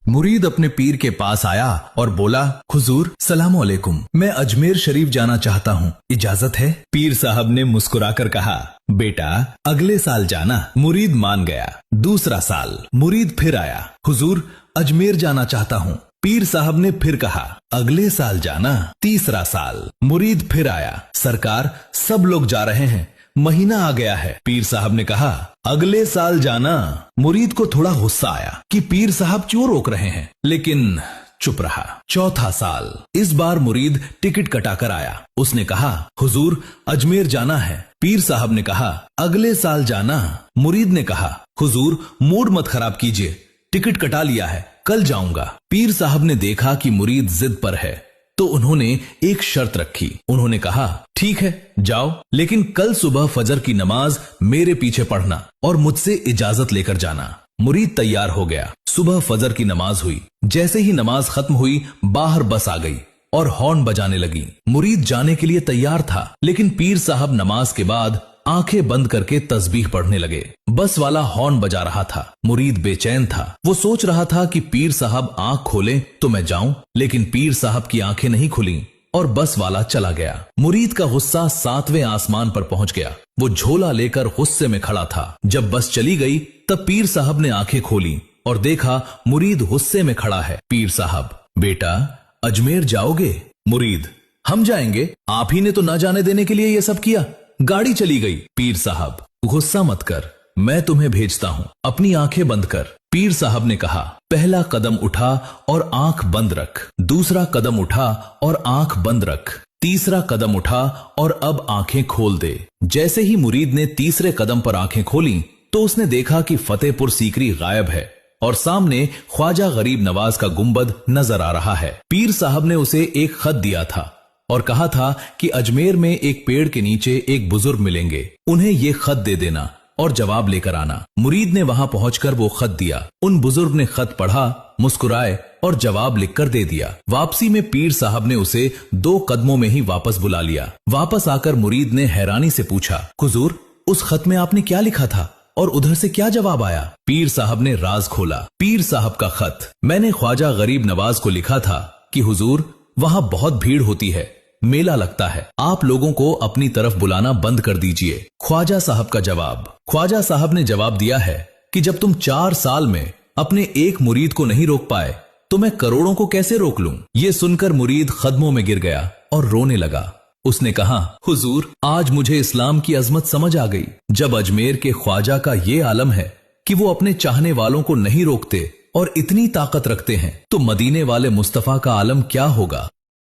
मुरीद अपने पीर के पास आया और बोला, हुजूर सलाम अलैकुम, मैं अजमेर शरीफ जाना चाहता हूँ, इजाजत है? पीर साहब ने मुस्कुराकर कहा, बेटा अगले साल जाना। मुरीद मान गया। दूसरा साल मुरीद फिर आया, हुजूर अजमेर जाना चाहता हूँ। पीर साहब ने फिर कहा, अगले साल जाना। तीसरा साल मुरीद फिर आया, सरकार सब लोग जा रहे हैं, महीना आ गया है। पीर साहब ने कहा, अगले साल जाना। मुरीद को थोड़ा गुस्सा आया कि पीर साहब क्यों रोक रहे हैं, लेकिन चुप रहा। चौथा साल, इस बार मुरीद टिकट कटाकर आया। उसने कहा, हुजूर अजमेर जाना है। पीर साहब ने कहा, अगले साल जाना। मुरीद ने कहा, हुजूर मूड मत खराब कीजिए, टिकट कटा लिया है, कल जाऊंगा। पीर साहब ने देखा कि मुरीद जिद पर है, तो उन्होंने एक शर्त रखी। उन्होंने कहा, ठीक है जाओ, लेकिन कल सुबह फजर की नमाज मेरे पीछे पढ़ना और मुझसे इजाजत लेकर जाना। मुरीद तैयार हो गया। सुबह फजर की नमाज हुई। जैसे ही नमाज खत्म हुई, बाहर बस आ गई और हॉर्न बजाने लगी। मुरीद जाने के लिए तैयार था, लेकिन पीर साहब नमाज के बाद आंखें बंद करके तस्बीह पढ़ने लगे। बस वाला हॉर्न बजा रहा था। मुरीद बेचैन था। वो सोच रहा था कि पीर साहब आंख खोलें तो मैं जाऊं, लेकिन पीर साहब की आंखें नहीं खुली और बस वाला चला गया। मुरीद का गुस्सा 7वें आसमान पर पहुंच गया। वो झोला लेकर गुस्से में खड़ा था। जब बस चली गई तब पीर साहब ने आंखें खोली और देखा मुरीद गुस्से में खड़ा है। पीर साहब, बेटा अजमेर जाओगे? मुरीद, हम जाएंगे, आप ही ने तो ना जाने देने के लिए ये सब किया, गाड़ी चली गई। पीर साहब, गुस्सा मत कर, मैं तुम्हें भेजता हूँ, अपनी आंखें बंद कर। पीर साहब ने कहा, पहला कदम उठा और आंख बंद रख, दूसरा कदम उठा और आंख बंद रख, तीसरा कदम उठा और अब आंखें खोल दे। जैसे ही मुरीद ने तीसरे कदम पर आंखें खोली तो उसने देखा कि फतेहपुर सीकरी गायब है और सामने ख्वाजा गरीब नवाज का गुंबद नजर आ रहा है। पीर साहब ने उसे एक खत दिया था और कहा था कि अजमेर में एक पेड़ के नीचे एक बुजुर्ग मिलेंगे, उन्हें ये खत दे देना और जवाब लेकर आना। मुरीद ने वहां पहुंचकर वो खत दिया। उन बुजुर्ग ने खत पढ़ा, मुस्कुराए और जवाब लिखकर दे दिया। वापसी में पीर साहब ने उसे 2 कदमों में ही वापस बुला लिया। वापस आकर मुरीद ने हैरानी से पूछा, हुजूर उस खत में आपने क्या लिखा था और उधर से क्या जवाब आया? पीर साहब ने राज खोला। पीर साहब का खत, मैंने ख्वाजा गरीब नवाज को लिखा था कि हुजूर वहां बहुत भीड़ होती है, मेला लगता है, आप लोगों को अपनी तरफ बुलाना बंद कर दीजिए। ख्वाजा साहब का जवाब, ख्वाजा साहब ने जवाब दिया है कि जब तुम 4 साल में अपने एक मुरीद को नहीं रोक पाए तो मैं करोड़ों को कैसे रोक लूं? ये सुनकर मुरीद कदमों में गिर गया और रोने लगा। उसने कहा, हुजूर आज मुझे इस्लाम की अजमत समझ आ गई। जब अजमेर के ख्वाजा का ये आलम है कि वो अपने चाहने वालों को नहीं रोकते और इतनी ताकत रखते हैं, तो मदीने वाले मुस्तफा का आलम क्या होगा।